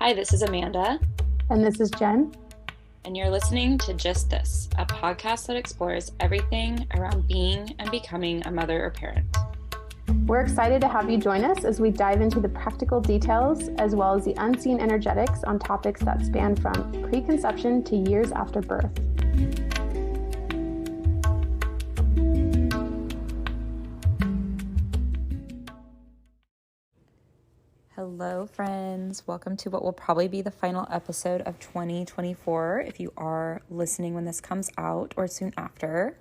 Hi, this is Amanda. And this is Jen. And you're listening to Just This, a podcast that explores everything around being and becoming a mother or parent. We're excited to have you join us as we dive into the practical details as well as the unseen energetics on topics that span from preconception to years after birth. Hello, friends. Welcome to what will probably be the final episode of 2024 if you are listening when this comes out or soon after.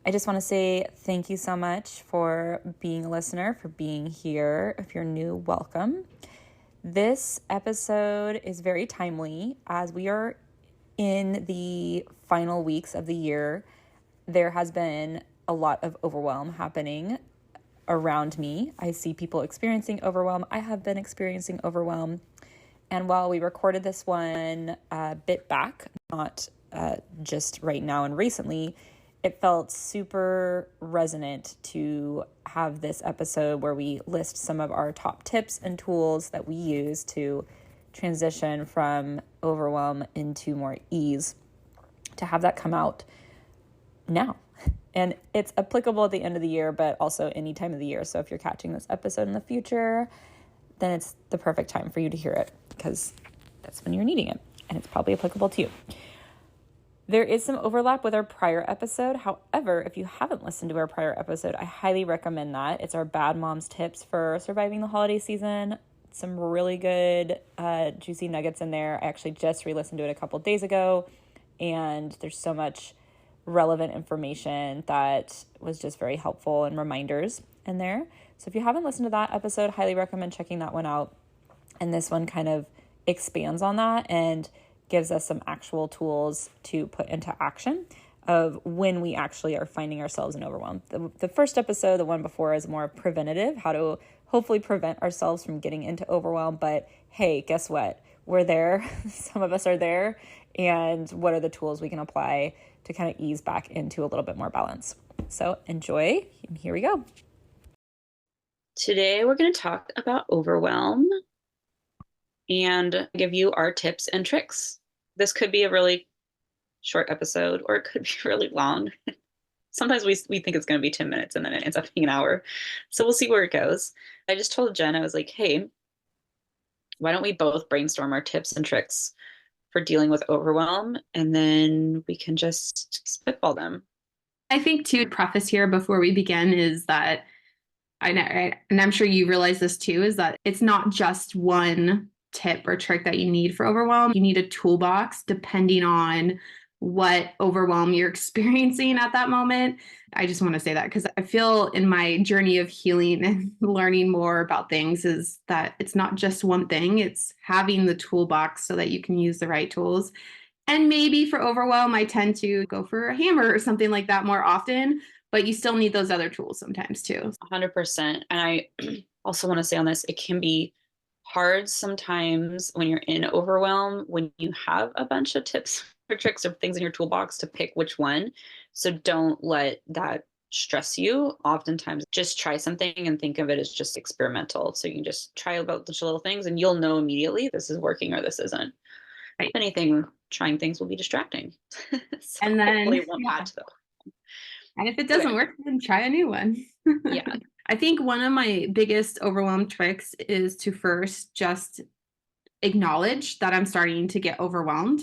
I just want to say thank you so much for being a listener, for being here. If you're new, welcome. This episode is very timely as we are in the final weeks of the year. There has been a lot of overwhelm happening around me. I see people experiencing overwhelm. I have been experiencing overwhelm. And while we recorded this one a bit back, not just right now and recently, it felt super resonant to have this episode where we list some of our top tips and tools that we use to transition from overwhelm into more ease, to have that come out now. And it's applicable at the end of the year, but also any time of the year. So if you're catching this episode in the future, then it's the perfect time for you to hear it because that's when you're needing it. And it's probably applicable to you. There is some overlap with our prior episode. However, if you haven't listened to our prior episode, I highly recommend that. It's our Bad Moms tips for surviving the holiday season. Some really good, juicy nuggets in there. I actually just re-listened to it a couple days ago, and there's so much relevant information that was just very helpful and reminders in there. So if you haven't listened to that episode, highly recommend checking that one out. And this one kind of expands on that and gives us some actual tools to put into action of when we actually are finding ourselves in overwhelm. The first episode, the one before, is more preventative, how to hopefully prevent ourselves from getting into overwhelm. But hey, guess what? We're there. Some of us are there. And what are the tools we can apply to kind of ease back into a little bit more balance? So enjoy, and here we go. Today, we're going to talk about overwhelm and give you our tips and tricks. This could be a really short episode, or it could be really long. Sometimes we think it's going to be 10 minutes and then it ends up being an hour. So we'll see where it goes. I just told Jen, I was like, hey, why don't we both brainstorm our tips and tricks for dealing with overwhelm, and then we can just spitball them. I think to preface here before we begin is that, and I'm sure you realize this too, is that it's not just one tip or trick that you need for overwhelm. You need a toolbox depending on what overwhelm you're experiencing at that moment. I just want to say that because I feel in my journey of healing and learning more about things is that it's not just one thing. It's having the toolbox so that you can use the right tools. And maybe for overwhelm, I tend to go for a hammer or something like that more often, but you still need those other tools sometimes too. 100%. And I also want to say on this, it can be hard sometimes when you're in overwhelm, when you have a bunch of tips or tricks or things in your toolbox to pick which one. So don't let that stress you. Oftentimes just try something and think of it as just experimental. So you can just try a bunch of little things and you'll know immediately this is working or this isn't. Right. If anything, trying things will be distracting. So and then hopefully it won't add to them. And if it doesn't work, then try a new one. Yeah. I think one of my biggest overwhelm tricks is to first just acknowledge that I'm starting to get overwhelmed.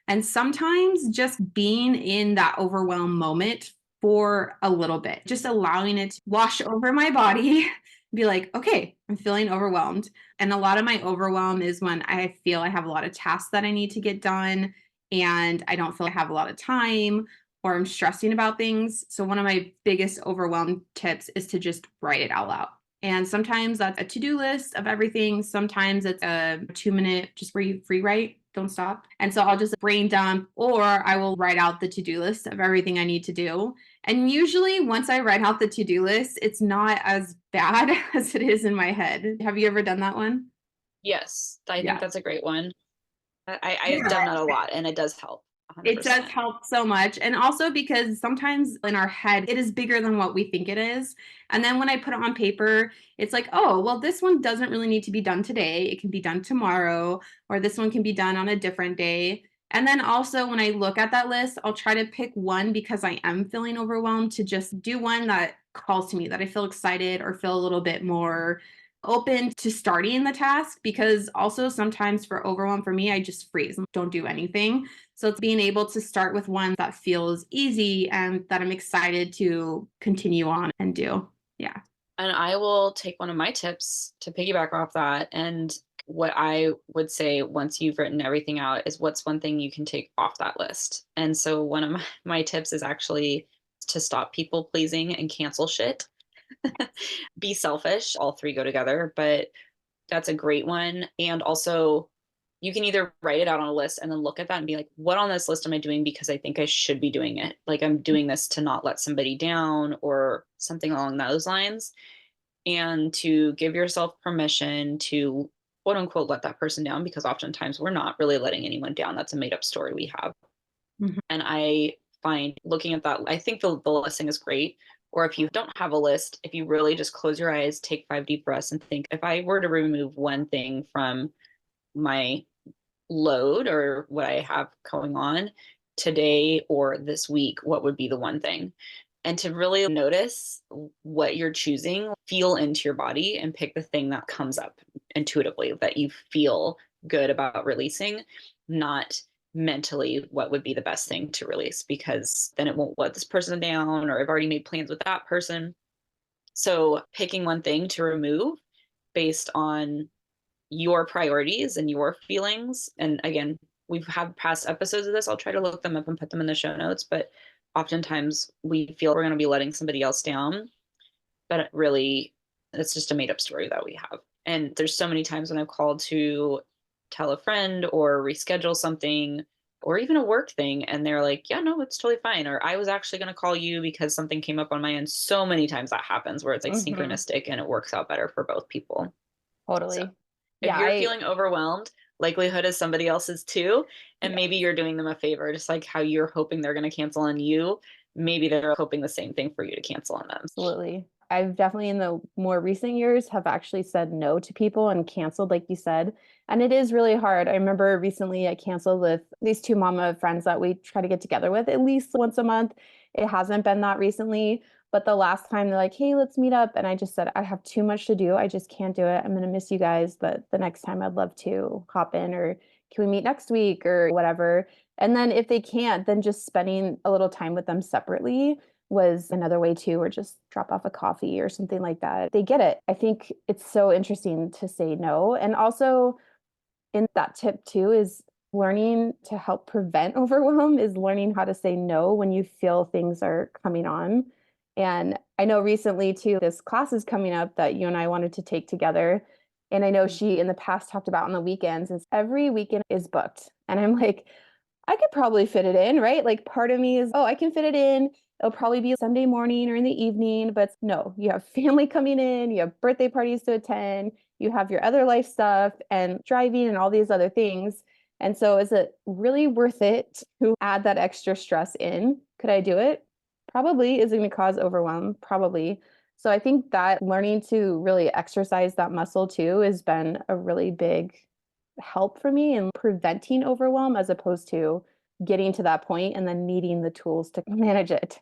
And sometimes just being in that overwhelm moment for a little bit, just allowing it to wash over my body, be like, okay, I'm feeling overwhelmed. And a lot of my overwhelm is when I feel I have a lot of tasks that I need to get done and I don't feel I have a lot of time, or I'm stressing about things. So one of my biggest overwhelm tips is to just write it out loud. And sometimes that's a to-do list of everything. Sometimes it's a 2-minute, just where you free write, don't stop. And so I'll just brain dump, or I will write out the to-do list of everything I need to do. And usually once I write out the to-do list, it's not as bad as it is in my head. Have you ever done that one? Yes, I think that's a great one. I've done that a lot and it does help. It does 100%. help so much. And also because sometimes in our head, it is bigger than what we think it is. And then when I put it on paper, it's like, oh, well, this one doesn't really need to be done today. It can be done tomorrow, or this one can be done on a different day. And then also when I look at that list, I'll try to pick one because I am feeling overwhelmed to just do one that calls to me, that I feel excited or feel a little bit more open to starting the task. Because also sometimes for overwhelm for me, I just freeze and don't do anything. So it's being able to start with one that feels easy and that I'm excited to continue on and do. Yeah. And I will take one of my tips to piggyback off that. And what I would say once you've written everything out is what's one thing you can take off that list. And so one of my tips is actually to stop people pleasing and cancel shit. Be selfish. All three go together, but that's a great one. And also, you can either write it out on a list and then look at that and be like, what on this list am I doing because I think I should be doing it? Like, I'm doing this to not let somebody down or something along those lines. And to give yourself permission to quote unquote let that person down, because oftentimes we're not really letting anyone down. That's a made up story we have. Mhm. And I find looking at that, I think the listing is great. Or if you don't have a list, if you really just close your eyes, take 5 deep breaths, and think, if I were to remove one thing from my load or what I have going on today or this week, what would be the one thing? And to really notice what you're choosing, feel into your body and pick the thing that comes up intuitively that you feel good about releasing, not mentally what would be the best thing to release, because then it won't let this person down, or I've already made plans with that person. So picking one thing to remove based on your priorities and your feelings. And again, we've had past episodes of this. I'll try to look them up and put them in the show notes. But oftentimes we feel we're going to be letting somebody else down, but really, it's just a made up story that we have. And there's so many times when I've called to tell a friend or reschedule something or even a work thing, and they're like, yeah, no, it's totally fine. Or I was actually going to call you because something came up on my end. So many times that happens where it's like Mm-hmm. synchronistic and it works out better for both people. So Totally. if Yeah, you're feeling overwhelmed, likelihood is somebody else is too. And yeah, maybe you're doing them a favor, just like how you're hoping they're going to cancel on you. Maybe they're hoping the same thing for you to cancel on them. absolutely. I've definitely in the more recent years have actually said no to people and canceled, like you said. And it is really hard. I remember recently I canceled with these two mama friends that we try to get together with at least once a month. It hasn't been that recently, but the last time they're like, hey, let's meet up. And I just said, I have too much to do. I just can't do it. I'm going to miss you guys. But the next time I'd love to hop in, or can we meet next week or whatever. And then if they can't, then just spending a little time with them separately was another way too, or just drop off a coffee or something like that. They get it. I think it's so interesting to say no. And also in that tip too is learning to help prevent overwhelm is learning how to say no when you feel things are coming on. And I know recently too, this class is coming up that you and I wanted to take together. And I know she in the past talked about on the weekends is every weekend is booked. And I'm like, I could probably fit it in, right? Like part of me is, oh, I can fit it in. It'll probably be Sunday morning or in the evening, but no, you have family coming in, you have birthday parties to attend, you have your other life stuff and driving and all these other things. And so is it really worth it to add that extra stress in? Could I do it? Probably. Is it going to cause overwhelm? Probably. So I think that learning to really exercise that muscle too has been a really big help for me in preventing overwhelm as opposed to getting to that point and then needing the tools to manage it.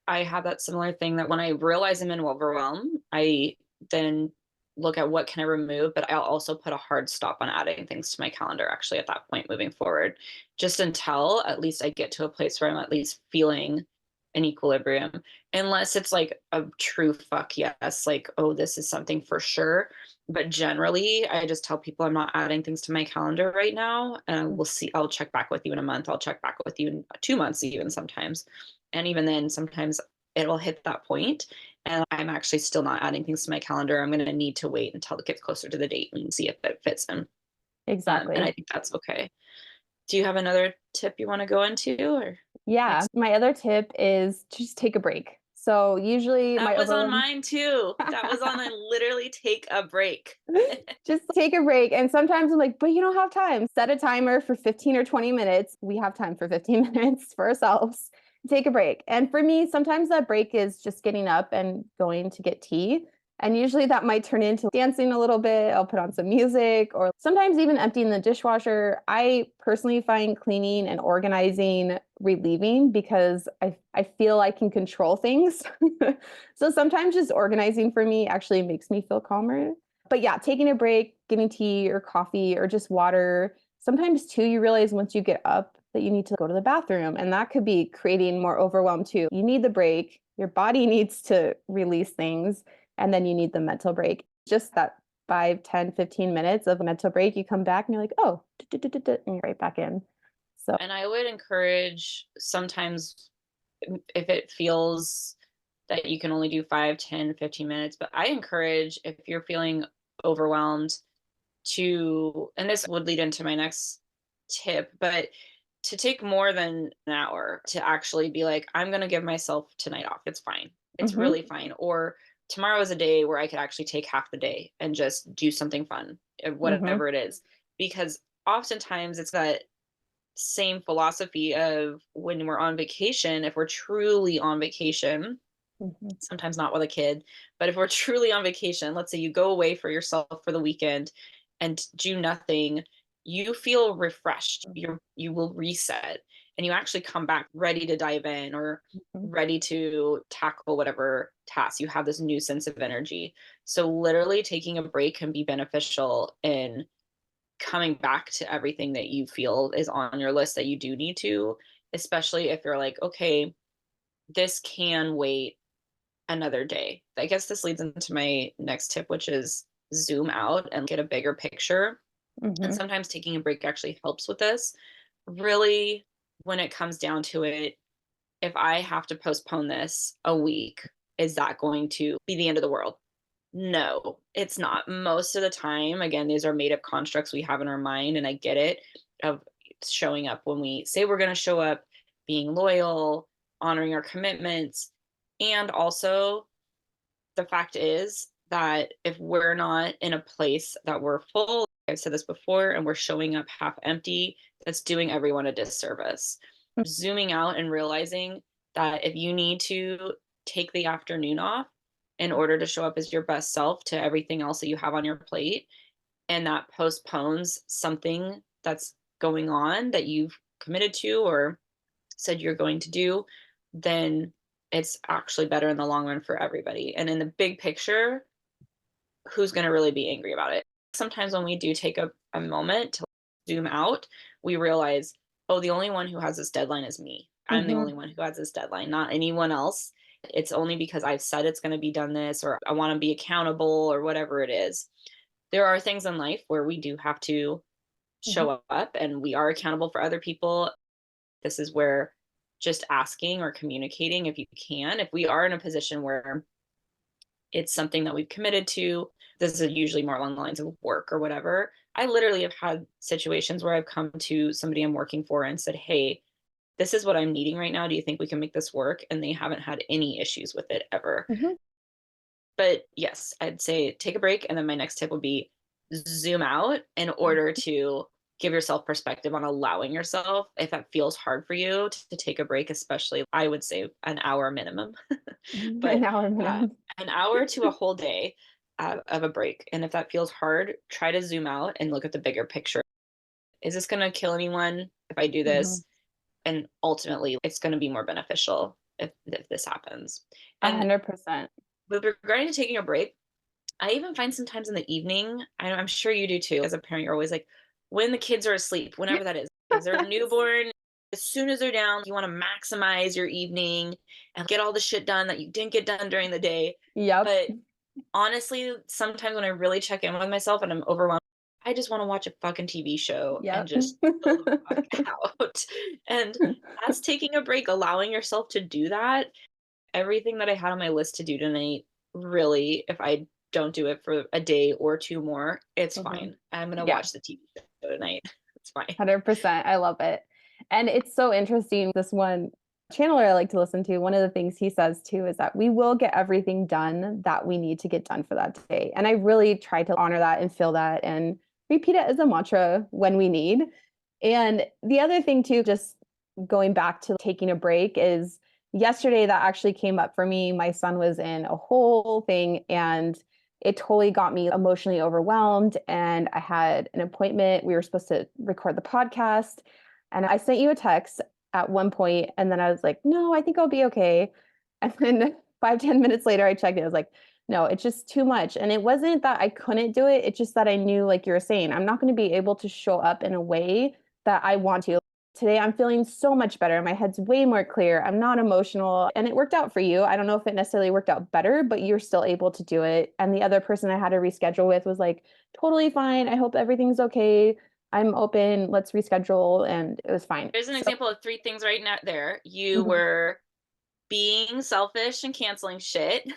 I have that similar thing that when I realize I'm in overwhelm, I then look at what can I remove, but I'll also put a hard stop on adding things to my calendar actually at that point moving forward, just until at least I get to a place where I'm at least feeling an equilibrium. Unless it's like a true fuck yes, like, oh, this is something for sure. But generally, I just tell people I'm not adding things to my calendar right now. And we'll see. I'll check back with you in a month. I'll check back with you in 2 months, even sometimes. And even then, sometimes it'll hit that point and I'm actually still not adding things to my calendar. I'm going to need to wait until it gets closer to the date and see if it fits in. Exactly. And I think that's okay. Do you have another tip you want to go into? Or Yeah. My other tip is to just take a break. So usually That my was on overwhelm mine too. That was on I literally take a break. just take a break. And sometimes I'm like, but you don't have time. Set a timer for 15 or 20 minutes. We have time for 15 minutes for ourselves. Take a break. And for me, sometimes that break is just getting up and going to get tea. And usually that might turn into dancing a little bit. I'll put on some music or sometimes even emptying the dishwasher. I personally find cleaning and organizing relieving because I feel I can control things. So sometimes just organizing for me actually makes me feel calmer. But yeah, taking a break, getting tea or coffee or just water. Sometimes too, you realize once you get up that you need to go to the bathroom, and that could be creating more overwhelm too. You need the break, your body needs to release things, and then you need the mental break. Just that 5, 10, 15 minutes of a mental break, you come back and you're like, oh, and you're right back in. So, And I would encourage sometimes if it feels that you can only do 5, 10, 15 minutes, but I encourage if you're feeling overwhelmed to, and this would lead into my next tip, but to take more than an hour to actually be like, I'm going to give myself tonight off. It's fine. It's mhm, really fine. Or tomorrow is a day where I could actually take half the day and just do something fun, mhm, whatever it is. Because oftentimes it's that same philosophy of when we're on vacation, if we're truly on vacation, mhm, sometimes not with a kid, but if we're truly on vacation, let's say you go away for yourself for the weekend and do nothing, you feel refreshed. You will reset and you actually come back ready to dive in or mhm. ready to tackle whatever task. You have this new sense of energy. So literally taking a break can be beneficial in coming back to everything that you feel is on your list that you do need to, especially if you're like, okay, this can wait another day. I guess this leads into my next tip, which is zoom out and get a bigger picture. And Mhm. sometimes taking a break actually helps with this. Really, when it comes down to it, if I have to postpone this a week, is that going to be the end of the world? No, it's not. Most of the time, again, these are made up constructs we have in our mind, and I get it of showing up when we say we're going to show up, being loyal, honoring our commitments, and also the fact is that if we're not in a place that we're full, I've said this before, and we're showing up half empty, that's doing everyone a disservice. Zooming out and realizing that if you need to take the afternoon off in order to show up as your best self to everything else that you have on your plate, and that postpones something that's going on that you've committed to or said you're going to do, then it's actually better in the long run for everybody. And in the big picture, who's going to really be angry about it? Sometimes when we do take a moment to zoom out, we realize, oh, the only one who has this deadline is me. I'm the Mhm. only one who has this deadline, not anyone else. It's only because I've said it's going to be done this, or I want to be accountable, or whatever it is. There are things in life where we do have to Mhm. show up and we are accountable for other people. This is where just asking or communicating, if you can, if we are in a position where it's something that we've committed to, this is usually more along the lines of work or whatever. I literally have had situations where I've come to somebody I'm working for and said, hey, this is what I'm needing right now. Do you think we can make this work? And they haven't had any issues with it ever. Mhm. But yes, I'd say take a break. And then my next tip would be zoom out in order to give yourself perspective on allowing yourself, if that feels hard for you to take a break, especially I would say an hour minimum, Mhm. An but hour uh, minimum. an hour to a whole day of a break. And if that feels hard, try to zoom out and look at the bigger picture. Is this going to kill anyone if I do Mhm. this? And ultimately, it's going to be more beneficial if this happens. And 100%. with regarding to taking a break, I even find sometimes in the evening, I'm sure you do too. As a parent, you're always like, when the kids are asleep, whenever that is, if they're newborn, as soon as they're down, you want to maximize your evening and get all the shit done that you didn't get done during the day. Yep. But honestly, sometimes when I really check in with myself and I'm overwhelmed, I just want to watch a fucking TV show and Yep. just chill the fuck out. And that's taking a break, allowing yourself to do that. Everything that I had on my list to do tonight, really, if I don't do it for a day or two more, it's Mhm. fine. I'm gonna Yeah. watch the TV show tonight. It's fine. 100%. I love it. And it's so interesting. This one, Chandler I like to listen to, one of the things he says too is that we will get everything done that we need to get done for that day. And I really try to honor that and feel that and repeat it as a mantra when we need. And the other thing too, just going back to taking a break, is yesterday that actually came up for me. My son was in a whole thing and it totally got me emotionally overwhelmed. And I had an appointment. We were supposed to record the podcast. And I sent you a text at one point, and then I was like, no, I think I'll be okay. And then 5, 10 minutes later, I checked it. I was like, no, it's just too much. And it wasn't that I couldn't do it. It's just that I knew, like you were saying, I'm not going to be able to show up in a way that I want to. Today, I'm feeling so much better. My head's way more clear. I'm not emotional. And it worked out for you. I don't know if it necessarily worked out better, but you're still able to do it. And the other person I had to reschedule with was like, totally fine. I hope everything's okay. I'm open. Let's reschedule. And it was fine. There's an example of 3 things right now there. You Mhm. were being selfish and canceling shit.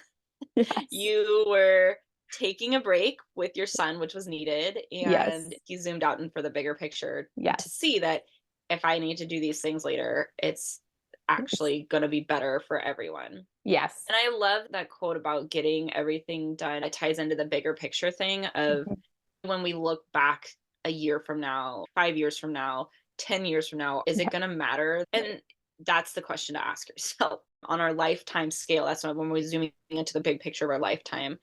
Yes. You were taking a break with your son, which was needed. Yes. And you zoomed out in for the bigger picture to Yes. see that if I need to do these things later, it's actually going to be better for everyone. Yes. And I love that quote about getting everything done. It ties into the bigger picture thing of Mhm. when we look back a year from now, 5 years from now, 10 years from now, is it going to matter? And that's the question to ask yourself on our lifetime scale. That's when we're zooming into the big picture of our lifetime.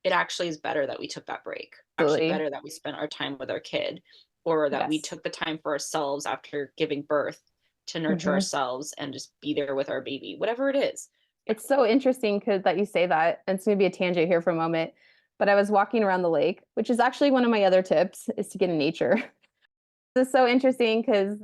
It actually is better that we took that break. Actually Absolutely. better that we spent our time with our kid, or that we Yes. took the time for ourselves after giving birth to nurture Mhm. ourselves and just be there with our baby, whatever it is. It's so interesting because that you say that, and it's going to be a tangent here for a moment. But I was walking around the lake, which is actually one of my other tips, is to get in nature. This is so interesting because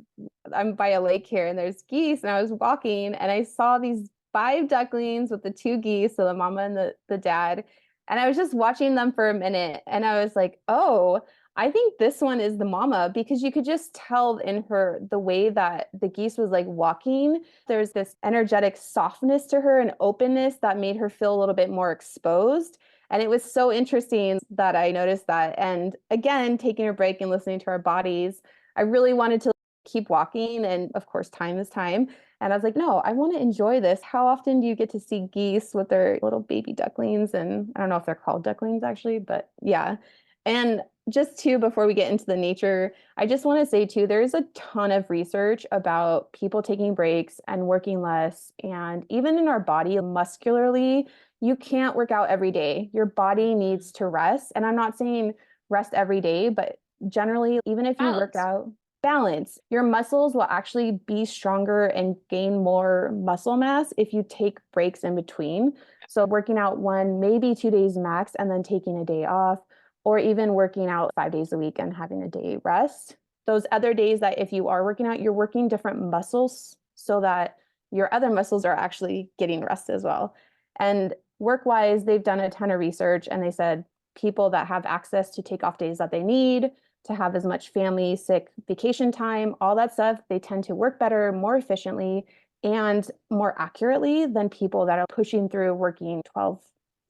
I'm by a lake here and there's geese, and I was walking and I saw these 5 ducklings with the 2 geese, so the mama and the dad. And I was just watching them for a minute and I was like, oh, I think this one is the mama, because you could just tell in her the way that the geese was like walking. There's this energetic softness to her and openness that made her feel a little bit more exposed. And it was so interesting that I noticed that. And again, taking a break and listening to our bodies, I really wanted to keep walking. And of course, time is time. And I was like, no, I want to enjoy this. How often do you get to see geese with their little baby ducklings? And I don't know if they're called ducklings actually, but yeah. And just too, before we get into the nature, I just want to say too, there's a ton of research about people taking breaks and working less. And even in our body, muscularly, you can't work out every day. Your body needs to rest. And I'm not saying rest every day, but generally, even if you work Balance. out, balance, your muscles will actually be stronger and gain more muscle mass if you take breaks in between. So working out 1, maybe 2 days max, and then taking a day off, or even working out 5 days a week and having a day rest. Those other days that if you are working out, you're working different muscles so that your other muscles are actually getting rest as well. And work-wise, they've done a ton of research and they said people that have access to take off days that they need, to have as much family, sick, vacation time, all that stuff, they tend to work better, more efficiently, and more accurately than people that are pushing through working 12,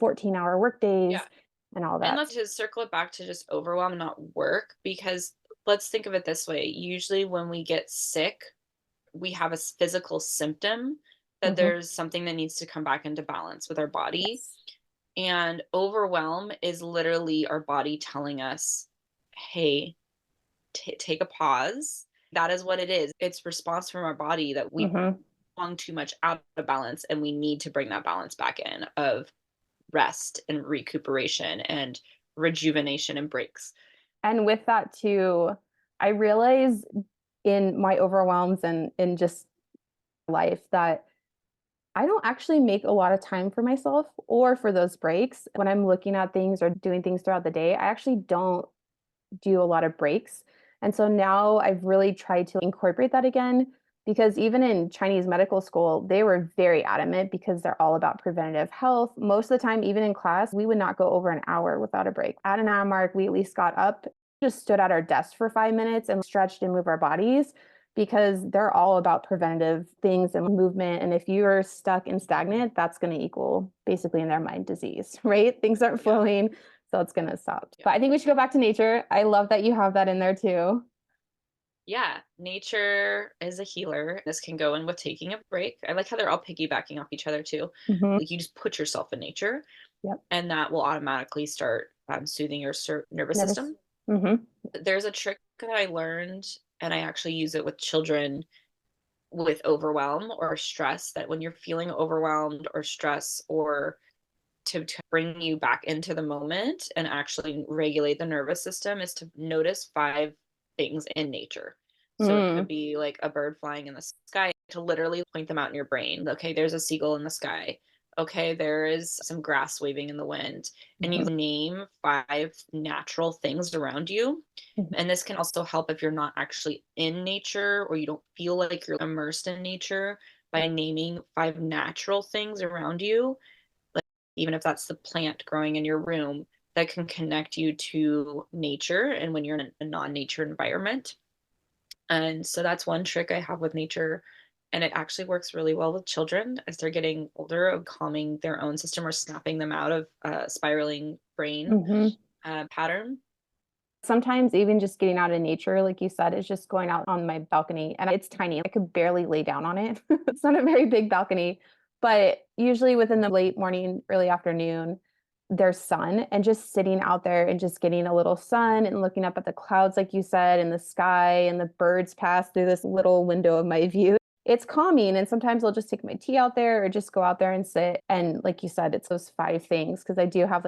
14-hour work days Yeah. and all And that. let's just circle it back to just overwhelm, not work, because let's think of it this way. Usually when we get sick, we have a physical symptom that Mhm. there's something that needs to come back into balance with our body. Yes. And overwhelm is literally our body telling us, hey, take a pause. That is what it is. It's response from our body that we Mhm. swung too much out of balance, and we need to bring that balance back in of rest and recuperation and rejuvenation and breaks. And with that too, I realize in my overwhelms and in just life that I don't actually make a lot of time for myself or for those breaks. When I'm looking at things or doing things throughout the day, I actually don't do a lot of breaks. And so now I've really tried to incorporate that again, because even in Chinese medical school, they were very adamant because they're all about preventative health. Most of the time, even in class, we would not go over an hour without a break. At an hour mark, we at least got up, just stood at our desk for 5 minutes and stretched and moved our bodies, because they're all about preventative things and movement. And if you're stuck and stagnant, that's going to equal basically in their mind disease, right? Things aren't flowing. So it's going to stop. But I think we should go back to nature. I love that you have that in there too. Yeah, nature is a healer. This can go in with taking a break. I like how they're all piggybacking off each other too. Hmm. Like you just put yourself in nature, Yep. and that will automatically start soothing your nervous Nervous. system. Hmm. There's a trick that I learned, and I actually use it with children with overwhelm or stress. That when you're feeling overwhelmed or stress, or to bring you back into the moment and actually regulate the nervous system, is to notice 5 things in nature. So it could Mm. be like a bird flying in the sky, to literally point them out in your brain. Okay, there's a seagull in the sky. Okay, there is some grass waving in the wind. And you Mhm. name 5 natural things around you. Mhm. And this can also help if you're not actually in nature or you don't feel like you're immersed in nature, by naming 5 natural things around you, even if that's the plant growing in your room, that can connect you to nature and when you're in a non-nature environment. And so that's one trick I have with nature. And it actually works really well with children as they're getting older, of calming their own system or snapping them out of a spiraling brain Mhm. pattern. Sometimes even just getting out in nature, like you said, is just going out on my balcony and it's tiny. I could barely lay down on it. It's not a very big balcony, but usually within the late morning, early afternoon, there's sun and just sitting out there and just getting a little sun and looking up at the clouds, like you said, and the sky and the birds pass through this little window of my view. It's calming. And sometimes I'll just take my tea out there or just go out there and sit. And like you said, it's those 5 things because I do have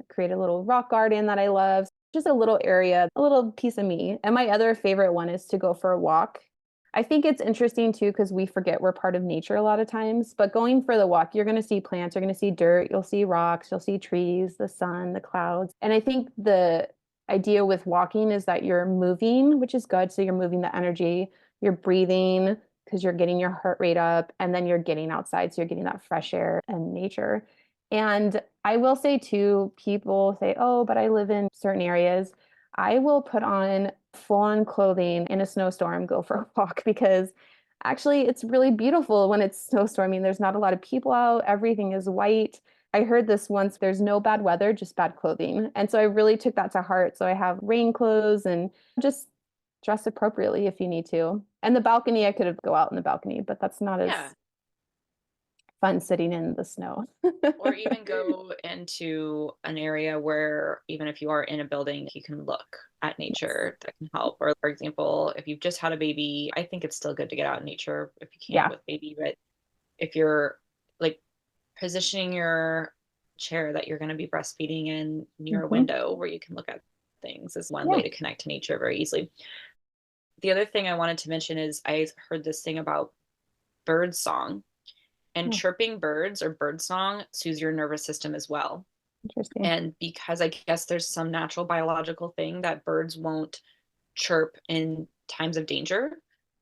create a little rock garden that I love, just a little area, a little piece of me. And my other favorite one is to go for a walk. I think it's interesting too because we forget we're part of nature a lot of times. But going for the walk, you're going to see plants, you're going to see dirt, you'll see rocks, you'll see trees, the sun, the clouds. And I think the idea with walking is that you're moving, which is good. So you're moving the energy, you're breathing because you're getting your heart rate up, and then you're getting outside. So you're getting that fresh air and nature. And I will say too, people say, oh, but I live in certain areas. I will put on full on clothing in a snowstorm, go for a walk because actually it's really beautiful when it's snowstorming. There's not a lot of people out, everything is white. I heard this once, there's no bad weather, just bad clothing. And so I really took that to heart. So I have rain clothes and just dress appropriately if you need to. And the balcony, I could have go out in the balcony, but that's not Yeah. as fun sitting in the snow. Or even go into an area where, even if you are in a building, you can look at Yes. nature. That can help. Or, for example, if you've just had a baby, I think it's still good to get out in nature if you can Yeah. with baby. But if you're like positioning your chair that you're going to be breastfeeding in near a Hmm. window where you can look at things, is one Yeah. way to connect to nature very easily. The other thing I wanted to mention is I heard this thing about bird song, and Oh, chirping birds or bird song soothes your nervous system as well. interesting. And because I guess there's some natural biological thing that birds won't chirp in times of danger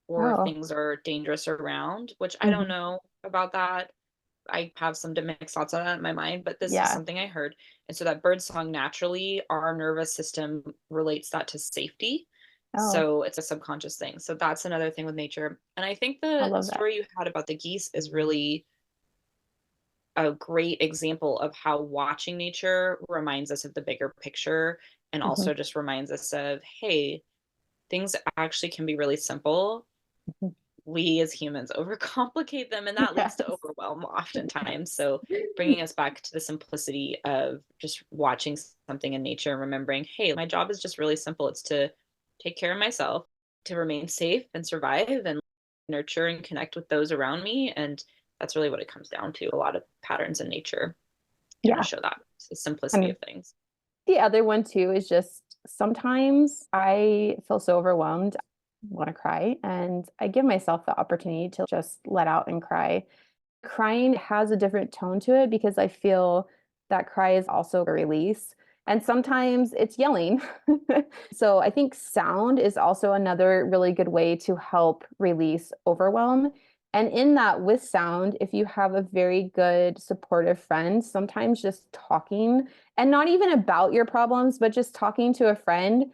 or if Oh. things are dangerous around, which I don't Hmm. know about that. I have some mixed thoughts on that in my mind, but this is Yeah. something I heard. And so that bird song, naturally, our nervous system relates that to safety. Oh, So it's a subconscious thing. So that's another thing with nature. And I think I the love that. story you had about the geese is really a great example of how watching nature reminds us of the bigger picture, and Hmm. also just reminds us of, hey, things actually can be really simple. Hmm. We as humans overcomplicate them, and that leads to Yes. overwhelm oftentimes. So bringing us back to the simplicity of just watching something in nature and remembering, hey, my job is just really simple. It's to take care of myself, to remain safe and survive, and nurture and connect with those around me. And that's really what it comes down to. A lot of patterns in nature kind of Yeah. show that. It's the simplicity And of things. the other one too is just sometimes I feel so overwhelmed, want to cry, and I give myself the opportunity to just let out and cry. Crying has a different tone to it because I feel that cry is also a release. And sometimes it's yelling. So I think sound is also another really good way to help release overwhelm. And in that, with sound, if you have a very good supportive friend, sometimes just talking and not even about your problems, but just talking to a friend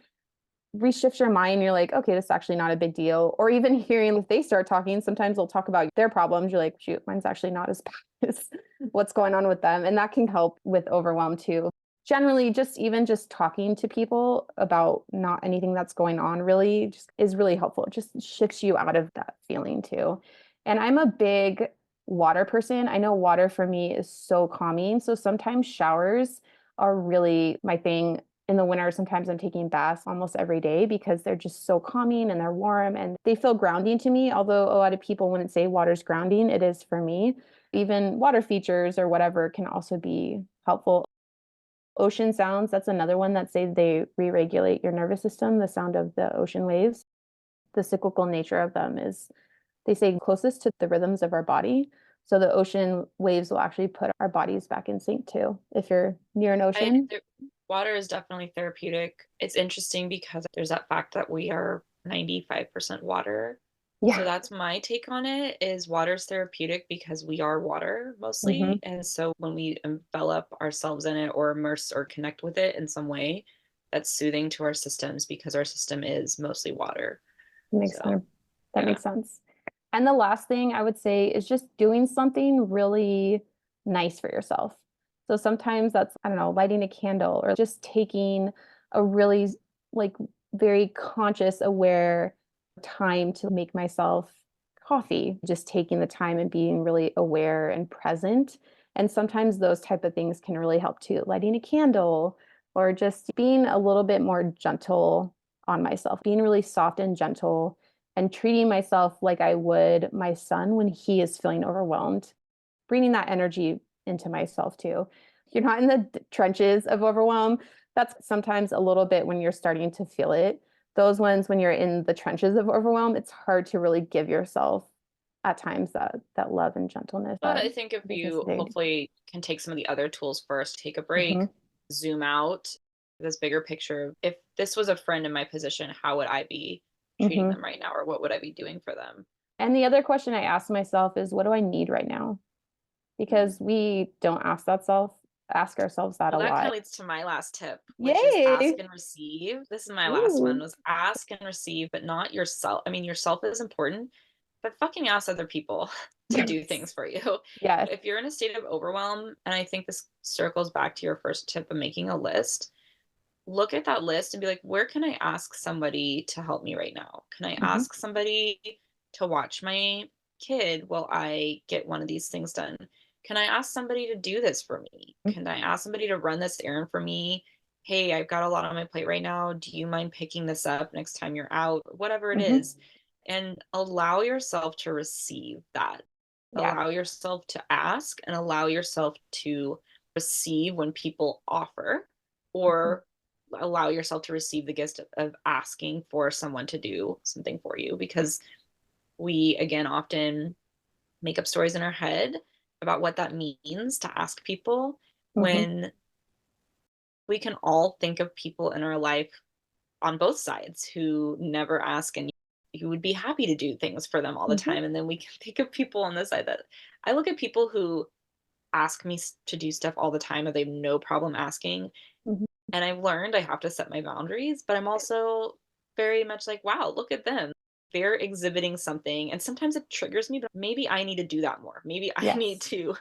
reshifts your mind. You're like, okay, this is actually not a big deal. Or even hearing if they start talking, sometimes they'll talk about their problems. You're like, shoot, mine's actually not as bad as what's going on with them. And that can help with overwhelm too. generally just talking to people about not anything that's going on really just is really helpful. It just shifts you out of that feeling too. And I'm a big water person. I know water for me is so calming. So sometimes showers are really my thing. In the winter, sometimes I'm taking baths almost every day because they're just so calming and they're warm and they feel grounding to me. Although a lot of people wouldn't say water's grounding, it is for me. Even water features or whatever can also be helpful. Ocean sounds, that's another one that say they re-regulate your nervous system, the sound of the ocean waves. The cyclical nature of them is, they say, closest to the rhythms of our body. So the ocean waves will actually put our bodies back in sync too, if you're near an ocean. Water is definitely therapeutic. It's interesting because there's that fact that we are 95% water. So Yeah. that's my take on it, is water's therapeutic because we are water Hmm. mostly. And so when we envelop ourselves in it or immerse or connect with it in some way, that's soothing to our systems because our system is mostly water. Makes So, sense. That yeah. makes sense. And the last thing I would say is just doing something really nice for yourself. So sometimes that's, I don't know, lighting a candle or just taking a really like very conscious, aware time to make myself coffee, just taking the time and being really aware and present. And sometimes those type of things can really help too, lighting a candle or just being a little bit more gentle on myself, being really soft and gentle and treating myself like I would my son when he is feeling overwhelmed, bringing that energy into myself too. You're not in the trenches of overwhelm. That's sometimes a little bit when you're starting to feel it. Those ones, when you're in the trenches of overwhelm, it's hard to really give yourself at times that love and gentleness But that I think if is you necessary. hopefully can take some of the other tools first, take a break, Hmm. zoom out, this bigger picture. If this was a friend in my position, how would I be treating Hmm. them right now? Or what would I be doing for them? And the other question I ask myself is, what do I need right now? Because we don't ask ourselves that Well, a that kind lot. of leads to my last tip, which is ask Yay. and receive. This is my last one, Ooh. was ask and receive, but not yourself. I mean, yourself is important, but fucking ask other people to do Yes. things for you. Yes. If you're in a state of overwhelm, and I think this circles back to your first tip of making a list, look at that list and be like, where can I ask somebody to help me right now? Can I Hmm. ask somebody to watch my kid while I get one of these things done? Can I ask somebody to do this for me? Can I ask somebody to run this errand for me? Hey, I've got a lot on my plate right now. Do you mind picking this up next time you're out? Whatever it Hmm. is. And allow yourself to receive that. Yeah. Allow yourself to ask and allow yourself to receive when people offer, Mhm. or allow yourself to receive the gift of asking for someone to do something for you, because we again often make up stories in our head about what that means to ask people, Mhm. when we can all think of people in our life on both sides who never ask and who would be happy to do things for them all the Mhm. time. And then we can think of people on the side that, I look at people who ask me to do stuff all the time and they have no problem asking. Mhm. And I've learned I have to set my boundaries, but I'm also very much like, wow, look at them. They're exhibiting something. And sometimes it triggers me, but maybe I need to do that more. Maybe I need Yes. to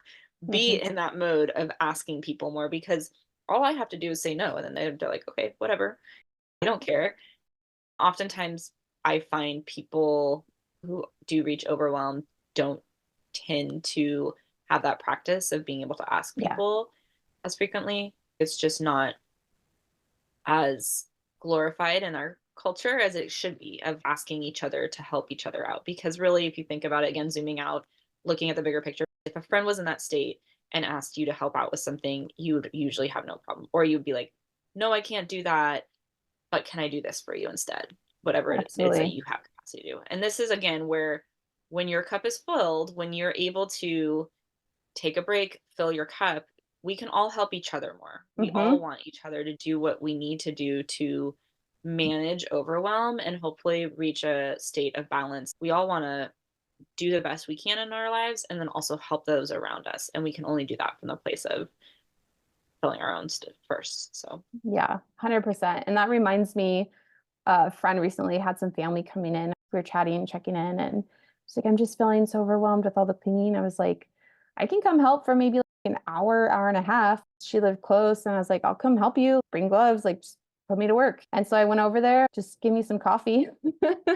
be Mhm. in that mode of asking people more, because all I have to do is say no. And then they're like, okay, whatever. I don't care. Oftentimes, I find people who do reach overwhelm don't tend to have that practice of being able to ask Yeah. people as frequently. It's just not as glorified in our culture as it should be, of asking each other to help each other out. Because really, if you think about it, again, zooming out, looking at the bigger picture, if a friend was in that state and asked you to help out with something, you would usually have no problem. Or you'd be like, no, I can't do that, but can I do this for you instead? Whatever it is that Absolutely. you have capacity to do. And this is again where, when your cup is filled, when you're able to take a break, fill your cup, we can all help each other more. We all Mhm. want each other to do what we need to do to manage overwhelm and hopefully reach a state of balance. We all want to do the best we can in our lives and then also help those around us. And we can only do that from the place of filling our own stuff first. So, Yeah, 100%. And that reminds me, a friend recently had some family coming in. We were chatting, checking in, and she's like, I'm just feeling so overwhelmed with all the cleaning. I was like, I can come help for maybe like an hour and a half. She lived close and I was like, I'll come help you, bring gloves, like just put me to work. And so I went over there, just give me some coffee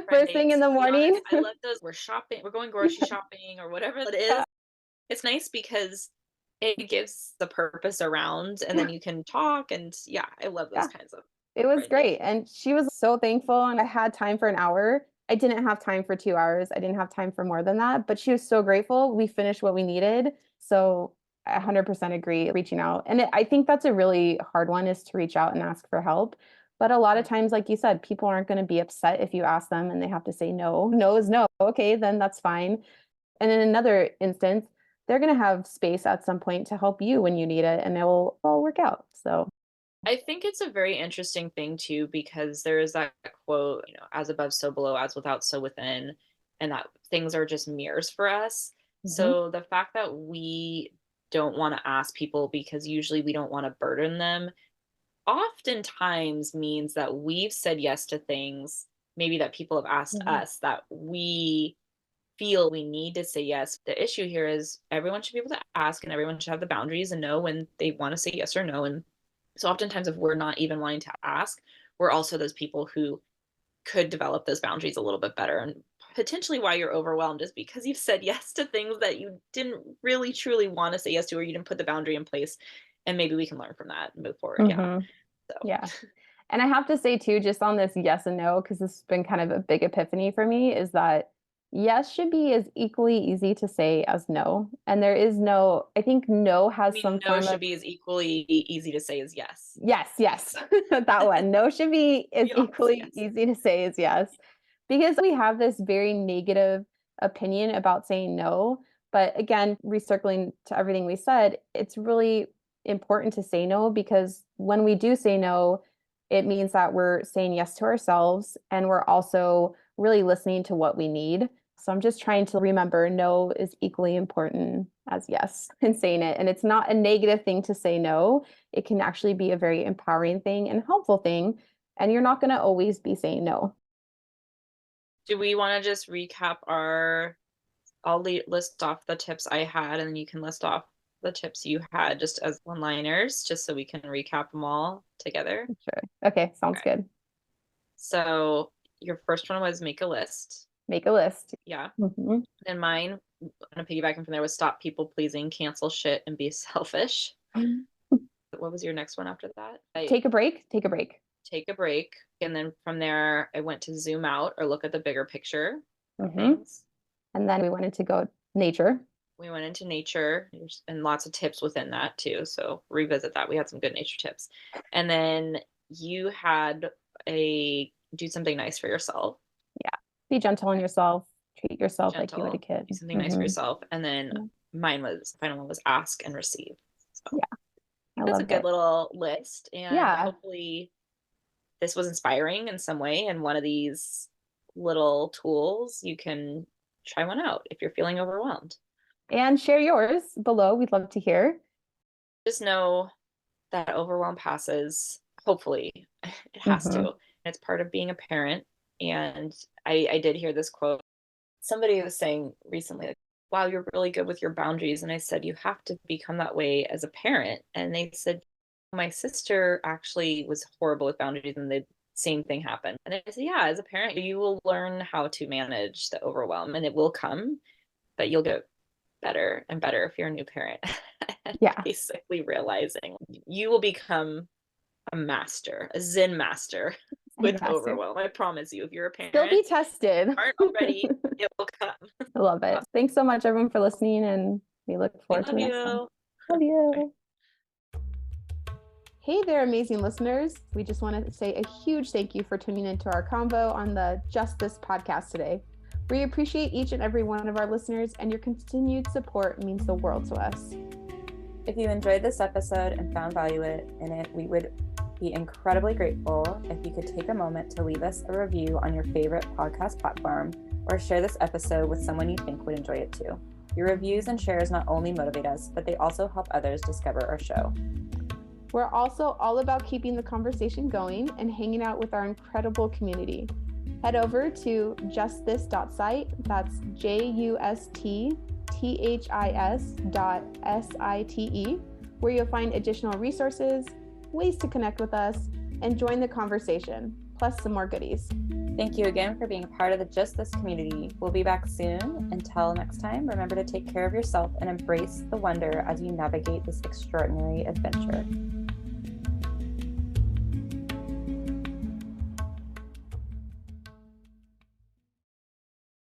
first thing in the morning. I love those. We're shopping, we're going grocery shopping or whatever it is. Yeah. It's nice because it gives the purpose around and then you can talk and yeah, I love those Yeah. kinds of It was friendly. great. And she was so thankful. And I had time for an hour. I didn't have time for 2 hours. I didn't have time for more than that, but she was so grateful. We finished what we needed. So I 100% agree reaching out. And I think that's a really hard one, is to reach out and ask for help. But a lot of times, like you said, people aren't going to be upset if you ask them and they have to say no. No is no. Okay, then that's fine. And in another instance, they're going to have space at some point to help you when you need it, and it will all work out. So I think it's a very interesting thing too, because there is that quote, as above, so below, as without, so within, and that things are just mirrors for us. So the fact that we don't want to ask people because usually we don't want to burden them, oftentimes means that we've said yes to things maybe that people have asked us that we feel we need to say yes. The issue here is everyone should be able to ask and everyone should have the boundaries and know when they want to say yes or no. And so oftentimes if we're not even wanting to ask, we're also those people who could develop those boundaries a little bit better. And potentially why you're overwhelmed is because you've said yes to things that you didn't really truly want to say yes to, or you didn't put the boundary in place. And maybe we can learn from that and move forward. Yeah. So. Yeah. And I have to say too, just on this yes and no, because this has been kind of a big epiphany for me, is that yes should be as equally easy to say as no. And there is no, I think no has some no form should of, be as equally easy to say as yes. Yes. That one. No should be as Yes, equally yes. easy to say as yes. Because we have this very negative opinion about saying no. But again, recircling to everything we said, it's really important to say no, because when we do say no, it means that we're saying yes to ourselves and we're also really listening to what we need. So I'm just trying to remember no is equally important as yes in saying it. And it's not a negative thing to say no. It can actually be a very empowering thing and helpful thing. And you're not going to always be saying no. Do we want to just recap I'll list off the tips I had and then you can list off the tips you had just as one-liners, just so we can recap them all together. Sure. Okay. Sounds good. So your first one was make a list. Make a list. Yeah. And mine, I'm piggybacking from there, was stop people pleasing, cancel shit, and be selfish. What was your next one after that? Take a break. Take a break. And then from there, I went to zoom out or look at the bigger picture of things. And then we wanted to go nature. We went into nature and lots of tips within that too. So revisit that. We had some good nature tips. And then you had do something nice for yourself. Yeah. Be gentle on yourself. Treat yourself like you would a kid. Do something nice for yourself. And then final one was ask and receive. So Yeah. that's a good little list. And yeah. Hopefully this was inspiring in some way. And one of these little tools, you can try one out if you're feeling overwhelmed. And share yours below. We'd love to hear. Just know that overwhelm passes. Hopefully it has to. It's part of being a parent. And I did hear this quote. Somebody was saying recently, like, wow, you're really good with your boundaries. And I said, you have to become that way as a parent. And they said, my sister actually was horrible with boundaries and the same thing happened. And I said, yeah, as a parent, you will learn how to manage the overwhelm and it will come, but you'll get better and better if you're a new parent. Yeah. Basically realizing you will become a Zen master with overwhelm. I promise you, if you're a parent, still be tested. Aren't already, it will come. I love it. Thanks so much, everyone, for listening, and we look forward to the next one. Love you. Bye. Hey there, amazing listeners. We just want to say a huge thank you for tuning into our convo on the Just This podcast today. We appreciate each and every one of our listeners, and your continued support means the world to us. If you enjoyed this episode and found value in it, we would be incredibly grateful if you could take a moment to leave us a review on your favorite podcast platform or share this episode with someone you think would enjoy it too. Your reviews and shares not only motivate us, but they also help others discover our show. We're also all about keeping the conversation going and hanging out with our incredible community. Head over to justthis.site, that's JUSTTHIS.site, this.site, where you'll find additional resources, ways to connect with us, and join the conversation, plus some more goodies. Thank you again for being a part of the Just This community. We'll be back soon. Until next time, remember to take care of yourself and embrace the wonder as you navigate this extraordinary adventure.